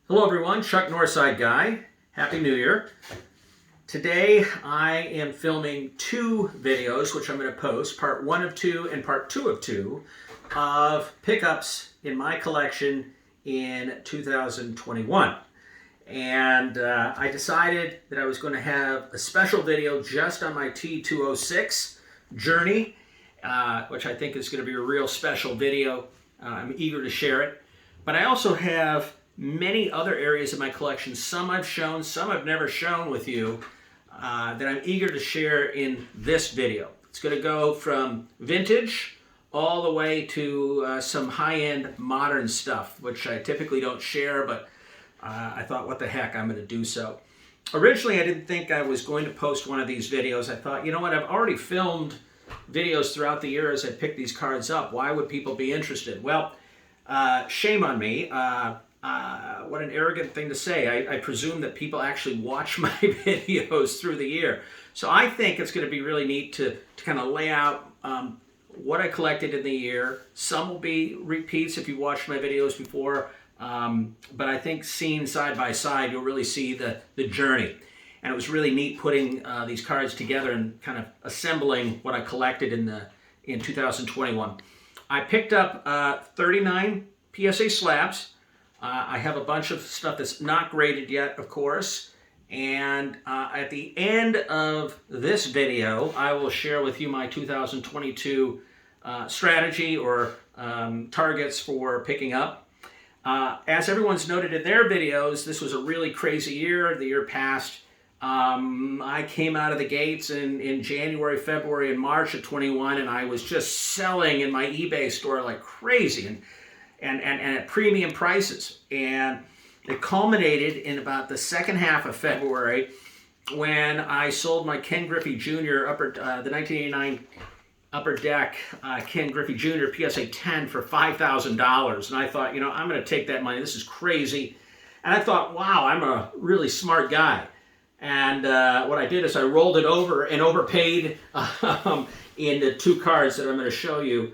Hello everyone, Chuck Northside Guy. Happy New Year. Today I am filming two videos which I'm going to post, part 1 of 2 and part 2 of 2 of pickups in my collection in 2021. And I decided that I was going to have a special video just on my T206 journey, which I think is going to be a real special video. I'm eager to share it. But I also have many other areas of my collection, some I've shown, some I've never shown with you, that I'm eager to share in this video. It's going to go from vintage all the way to some high-end modern stuff, which I typically don't share, but I thought, what the heck, I'm going to do so. Originally, I didn't think I was going to post one of these videos. I thought, you know what, I've already filmed videos throughout the year as I pick these cards up. Why would people be interested? Well, shame on me. What an arrogant thing to say. I presume that people actually watch my videos through the year. So I think it's going to be really neat to kind of lay out what I collected in the year. Some will be repeats if you watched my videos before. But I think seen side by side, you'll really see the journey. And it was really neat putting these cards together and kind of assembling what I collected in 2021. I picked up 39 PSA slabs. I have a bunch of stuff that's not graded yet, of course. And at the end of this video, I will share with you my 2022 strategy or targets for picking up. As everyone's noted in their videos, this was a really crazy year. The year passed. I came out of the gates in January, February, and March of 21, and I was just selling in my eBay store like crazy and at premium prices. And it culminated in about the second half of February when I sold my Ken Griffey Jr. The 1989 Upper Deck Ken Griffey Jr. PSA 10 for $5,000. And I thought, you know, I'm going to take that money. This is crazy. And I thought, wow, I'm a really smart guy. And what I did is I rolled it over and overpaid in the two cards that I'm going to show you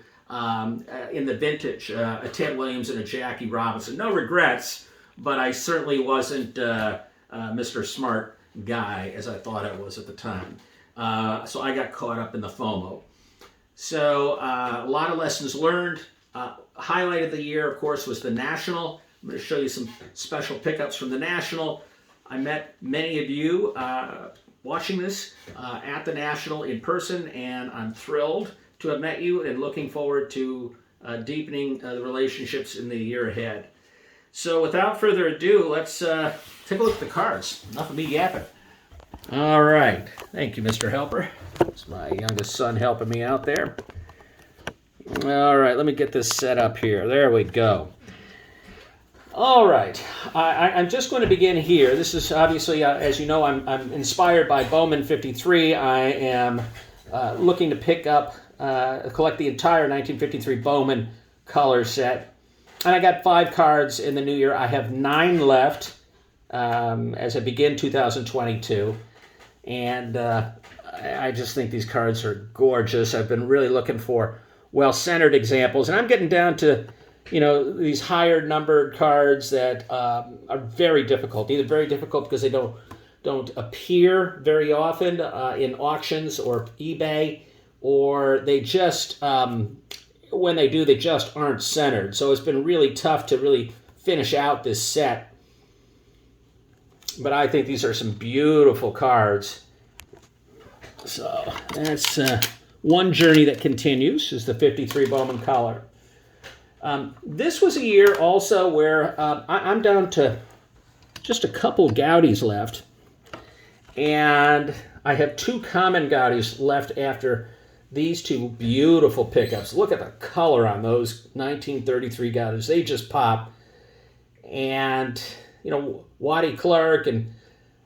in the vintage, a Ted Williams and a Jackie Robinson. No regrets, but I certainly wasn't Mr. Smart Guy as I thought I was at the time. So I got caught up in the FOMO. So a lot of lessons learned. Highlight of the year, of course, was the National. I'm going to show you some special pickups from the National. I met many of you watching this at the National in person, and I'm thrilled to have met you and looking forward to deepening the relationships in the year ahead. So without further ado, let's take a look at the cards. Enough of me yapping. All right. Thank you, Mr. Helper. It's my youngest son helping me out there. All right, let me get this set up here. There we go. All right, I'm just going to begin here. This is obviously, as you know, I'm inspired by Bowman 53. I am looking to pick up, collect the entire 1953 Bowman color set. And I got 5 cards in the new year. I have 9 left as I begin 2022. And I just think these cards are gorgeous. I've been really looking for well-centered examples. And I'm getting down to, you know, these higher numbered cards that are very difficult. Either very difficult because they don't appear very often in auctions or eBay, or they just, when they do, they just aren't centered. So it's been really tough to really finish out this set. But I think these are some beautiful cards. So that's one journey that continues, is the 53 Bowman color. This was a year also where I'm down to just a couple Gaudies left, and I have 2 common Gaudies left after these 2 beautiful pickups. Look at the color on those 1933 Gaudies. They just pop. And, you know, Waddy Clark, and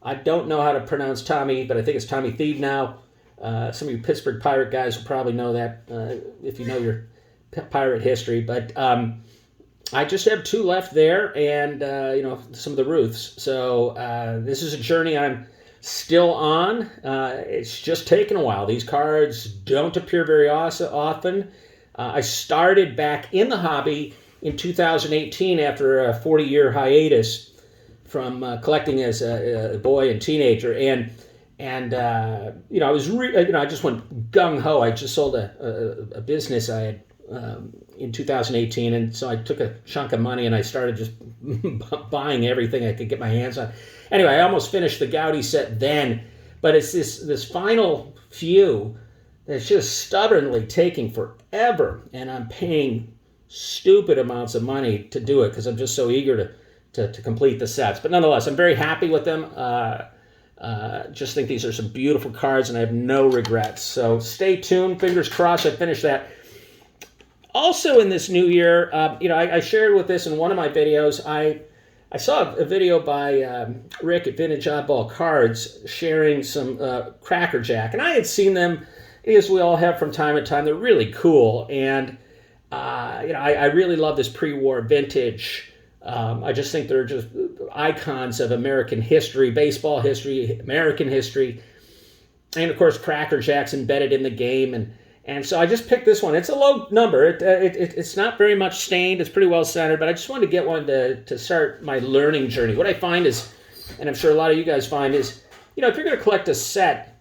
I don't know how to pronounce Tommy, but I think it's Tommy Thieve now. Some of you Pittsburgh Pirate guys will probably know that if you know your pirate history, but I just have 2 left there, and you know, some of the Ruths. So this is a journey I'm still on. It's just taken a while. These cards don't appear very often. I started back in the hobby in 2018 after a 40-year hiatus. collecting as a boy and teenager, and I was I just went gung ho. I just sold a business I had in 2018, and so I took a chunk of money and I started just buying everything I could get my hands on. Anyway, I almost finished the Gaudi set then, but it's this final few that's just stubbornly taking forever, and I'm paying stupid amounts of money to do it because I'm just so eager to complete the sets. But nonetheless, I'm very happy with them. Just think these are some beautiful cards, and I have no regrets. So stay tuned. Fingers crossed I finish that. Also in this new year, I shared with this in one of my videos. I saw a video by Rick at Vintage Oddball Cards sharing some Cracker Jack, and I had seen them, as we all have from time to time. They're really cool, and I really love this pre-war vintage. I just think they're just icons of American history, baseball history, American history, and of course Cracker Jack's embedded in the game, and so I just picked this one. It's a low number. It's not very much stained. It's pretty well centered, but I just wanted to get one to start my learning journey. What I find is, and I'm sure a lot of you guys find is, if you're going to collect a set,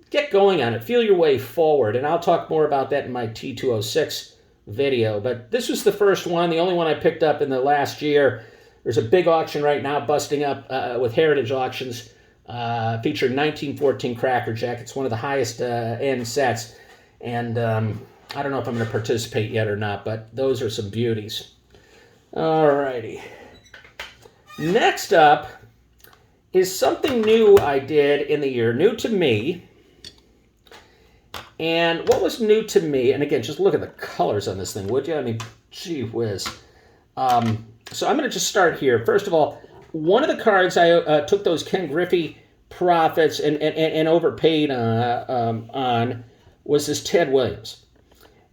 get going on it. Feel your way forward, and I'll talk more about that in my T206 video. But this was the first one, the only one I picked up in the last year. There's a big auction right now busting up with Heritage Auctions featuring 1914 Cracker Jack. It's one of the highest end sets. And I don't know if I'm going to participate yet or not, but those are some beauties. Alrighty. Next up is something new I did in the year, new to me. And what was new to me, and again, just look at the colors on this thing, would you? I mean, gee whiz. So I'm going to just start here. First of all, one of the cards I took those Ken Griffey profits and overpaid on was this Ted Williams.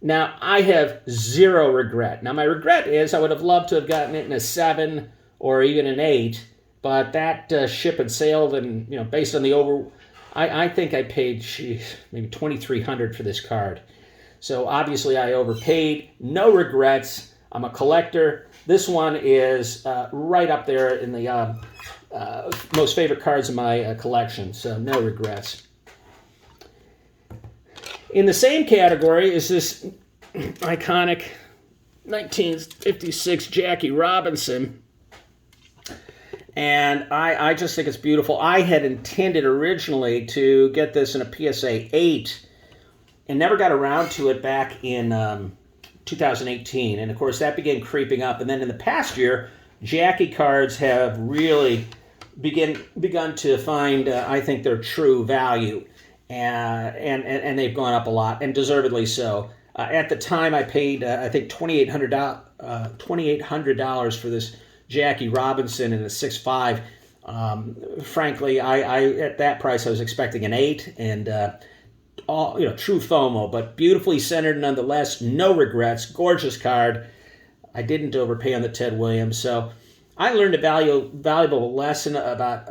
Now, I have zero regret. Now, my regret is I would have loved to have gotten it in a 7 or even an 8, but that ship had sailed, and based on the I think I paid maybe $2,300 for this card. So obviously I overpaid. No regrets. I'm a collector. This one is right up there in the most favorite cards in my collection. So no regrets. In the same category is this iconic 1956 Jackie Robinson. And I just think it's beautiful. I had intended originally to get this in a PSA 8 and never got around to it back in 2018. And of course that began creeping up. And then in the past year, Jackie cards have really begun to find, I think, their true value. And they've gone up a lot, and deservedly so. At the time, I paid, I think, $2,800 for this Jackie Robinson in a 6.5. Frankly, I at that price, I was expecting an 8, and all true FOMO, but beautifully centered nonetheless. No regrets. Gorgeous card. I didn't overpay on the Ted Williams, so I learned a valuable lesson about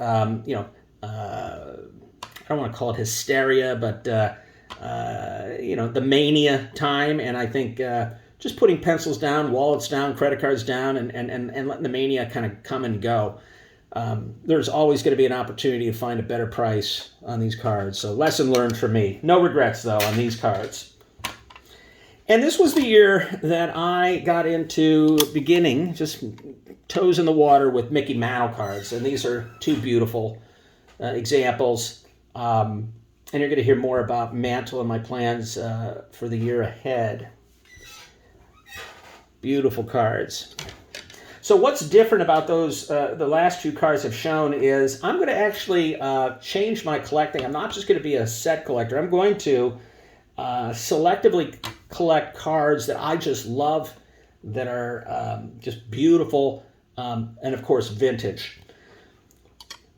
I don't want to call it hysteria, but the mania time, and I think just putting pencils down, wallets down, credit cards down, and letting the mania kind of come and go. There's always going to be an opportunity to find a better price on these cards. So lesson learned for me. No regrets, though, on these cards. And this was the year that I got into beginning, just toes in the water with Mickey Mantle cards. And these are two beautiful examples. And you're going to hear more about Mantle and my plans for the year ahead. Beautiful cards. So what's different about those, the last two cards have shown, is I'm going to actually change my collecting. I'm not just going to be a set collector. I'm going to selectively collect cards that I just love, that are just beautiful, and of course vintage.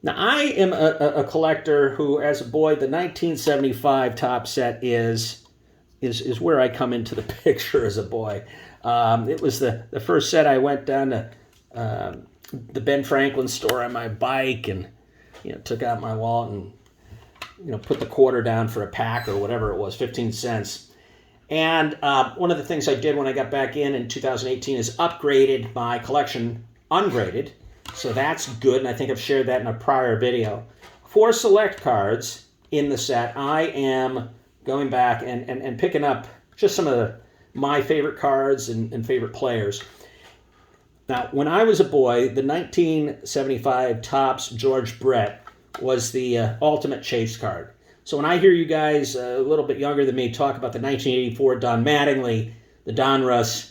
Now, I am a collector who, as a boy, the 1975 top set is where I come into the picture as a boy. It was the first set I went down to the Ben Franklin store on my bike, and took out my wallet and put the quarter down for a pack or whatever it was, 15 cents. And one of the things I did when I got back in 2018 is upgraded my collection ungraded. So that's good, and I think I've shared that in a prior video. 4 select cards in the set. I am going back and picking up just some of my favorite cards and favorite players. Now, when I was a boy, the 1975 Topps George Brett was the ultimate chase card. So when I hear you guys a little bit younger than me talk about the 1984 Don Mattingly, the Donruss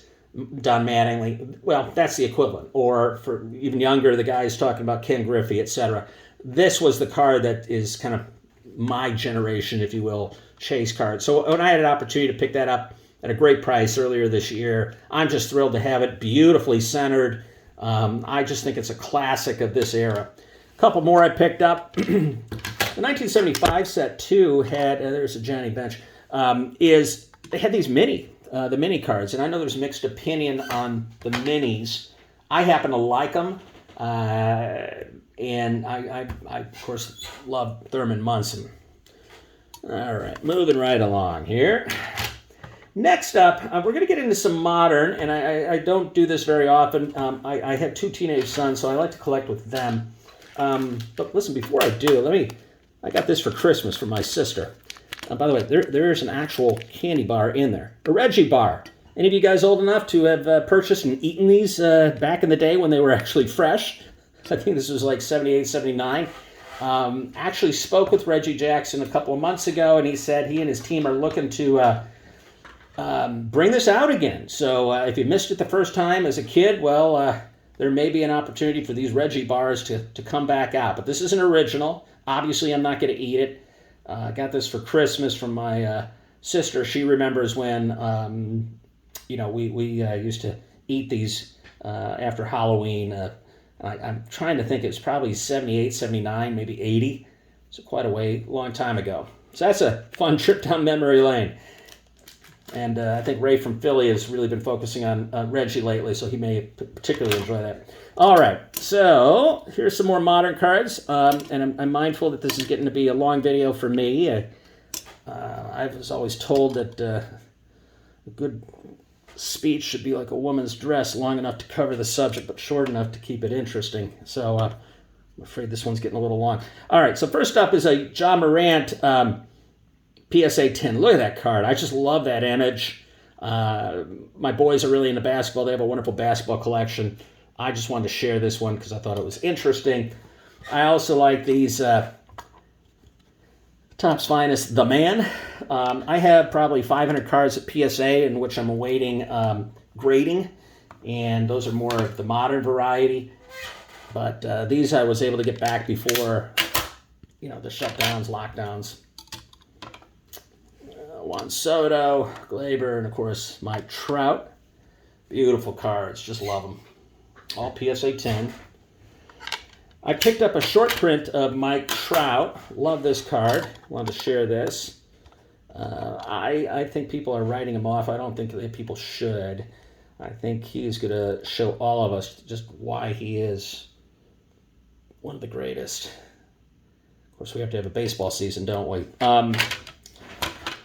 Don Mattingly, well, that's the equivalent. Or for even younger, the guys talking about Ken Griffey, etc. This was the card that is kind of my generation, if you will, chase card. So when I had an opportunity to pick that up at a great price earlier this year, I'm just thrilled to have it, beautifully centered. I just think it's a classic of this era. A couple more I picked up. The 1975 set, too, had, there's a Johnny Bench, they had these the mini cards, and I know there's mixed opinion on the minis. I happen to like them, and I of course, love Thurman Munson. All right, moving right along here. Next up, we're going to get into some modern, and I don't do this very often. I have 2 teenage sons, so I like to collect with them. But listen, before I do, I got this for Christmas from my sister. By the way, there is an actual candy bar in there. A Reggie bar. Any of you guys old enough to have purchased and eaten these back in the day when they were actually fresh? I think this was like 78, 79. Actually spoke with Reggie Jackson a couple of months ago, and he said he and his team are looking to bring this out again. So if you missed it the first time as a kid, well, there may be an opportunity for these Reggie bars to come back out. But this is an original. Obviously, I'm not going to eat it. I got this for Christmas from my sister. She remembers when, we used to eat these after Halloween. I'm trying to think, it was probably 78, 79, maybe 80. So quite a long time ago. So that's a fun trip down memory lane. And I think Ray from Philly has really been focusing on Reggie lately, so he may particularly enjoy that. All right, so here's some more modern cards. And I'm mindful that this is getting to be a long video for me. I was always told that a good speech should be like a woman's dress, long enough to cover the subject, but short enough to keep it interesting. So I'm afraid this one's getting a little long. All right, so first up is a John Marant PSA 10. Look at that card. I just love that image. My boys are really into basketball. They have a wonderful basketball collection. I just wanted to share this one because I thought it was interesting. I also like these Topps Finest The Man. I have probably 500 cards at PSA in which I'm awaiting grading, and those are more of the modern variety. But these I was able to get back before, the shutdowns, lockdowns. Juan Soto, Glaber, and of course my Trout. Beautiful cards, just love them. All PSA 10. I picked up a short print of Mike Trout. Love this card. Wanted to share this. I think people are writing him off. I don't think that people should. I think he's going to show all of us just why he is one of the greatest. Of course, we have to have a baseball season, don't we?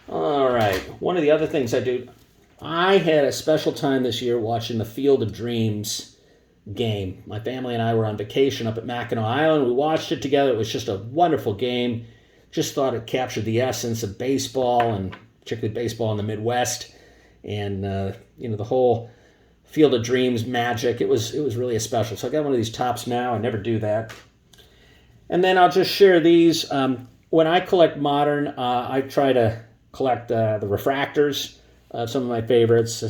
All right. One of the other things I do, I had a special time this year watching the Field of Dreams game. My family and I were on vacation up at Mackinac Island. We watched it together. It was just a wonderful game. Just thought it captured the essence of baseball, and particularly baseball in the Midwest, and the whole Field of Dreams magic. It was really a special. So I got one of these Topps now. I never do that. And then I'll just share these. When I collect modern, I try to collect the refractors of some of my favorites.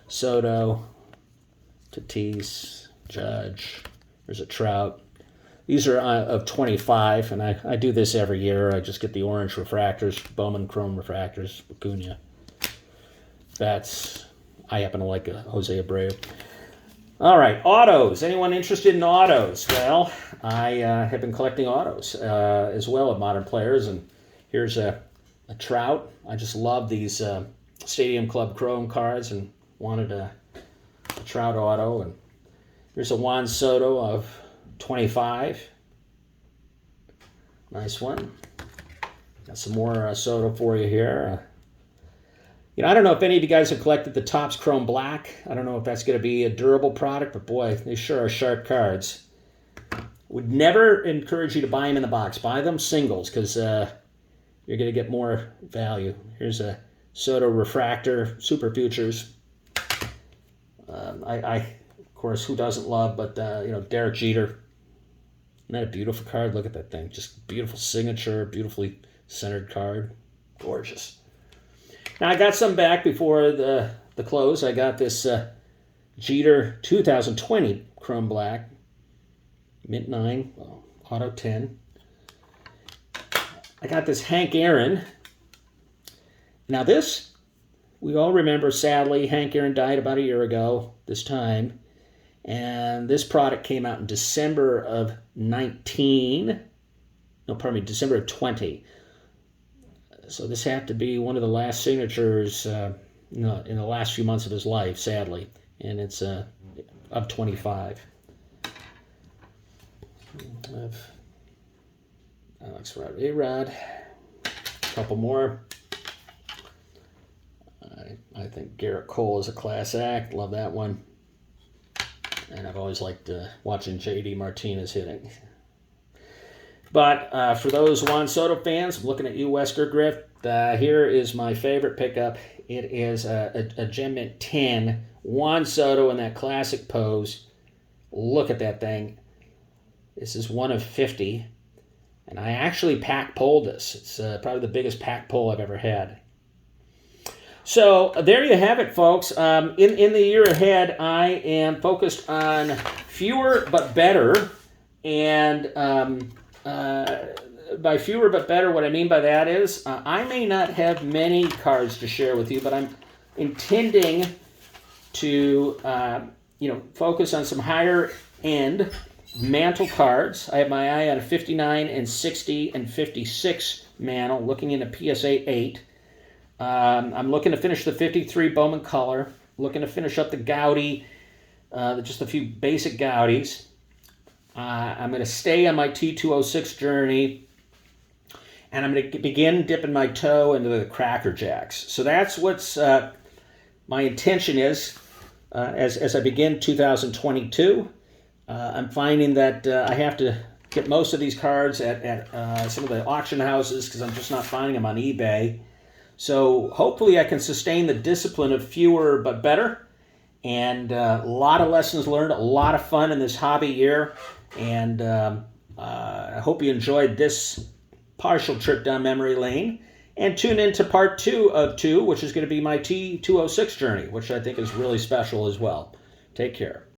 Soto, Tatis, Judge. There's a Trout. These are of 25, and I do this every year. I just get the orange refractors, Bowman Chrome refractors, Acuna. I happen to like a Jose Abreu. All right, autos. Anyone interested in autos? Well, I have been collecting autos as well of modern players, and here's a Trout. I just love these Stadium Club Chrome cards and wanted a Trout auto. And here's a Juan Soto of 25. Nice one. Got some more Soto for you here. I don't know if any of you guys have collected the Topps Chrome Black. I don't know if that's going to be a durable product, but boy, they sure are sharp cards. Would never encourage you to buy them in the box. Buy them singles, because you're going to get more value. Here's a Soto Refractor Super Futures. Of course, who doesn't love, but Derek Jeter. Isn't that a beautiful card? Look at that thing. Just beautiful signature, beautifully centered card. Gorgeous. Now, I got some back before the close. I got this Jeter 2020 Chrome Black, Mint 9, Auto 10. I got this Hank Aaron. Now this, we all remember, sadly, Hank Aaron died about a year ago this time. And this product came out in December of 19. No, pardon me, December of 20. So this had to be one of the last signatures in the last few months of his life, sadly. And it's of 25. Alex Rod, a couple more. I think Garrett Cole is a class act. Love that one. And I've always liked watching J.D. Martinez hitting. But for those Juan Soto fans, I'm looking at you, Wesker Griff. Here is my favorite pickup. It is a Gem Mint 10. Juan Soto in that classic pose. Look at that thing. This is one of 50. And I actually pack pulled this. It's probably the biggest pack pull I've ever had. So there you have it, folks. In the year ahead, I am focused on fewer but better. And by fewer but better, what I mean by that is I may not have many cards to share with you, but I'm intending to focus on some higher end mantle cards. I have my eye on a 59 and 60 and 56 mantle, looking into PSA 8. I'm looking to finish the 53 Bowman Color, looking to finish up the Gaudy, just a few basic Gaudis. I'm going to stay on my T206 journey, and I'm going to begin dipping my toe into the Cracker Jacks. So that's what's my intention is as I begin 2022. I'm finding that I have to get most of these cards at some of the auction houses because I'm just not finding them on eBay. So hopefully I can sustain the discipline of fewer but better. And a lot of lessons learned, a lot of fun in this hobby year. And I hope you enjoyed this partial trip down memory lane. And tune in to part 2 of 2, which is going to be my T206 journey, which I think is really special as well. Take care.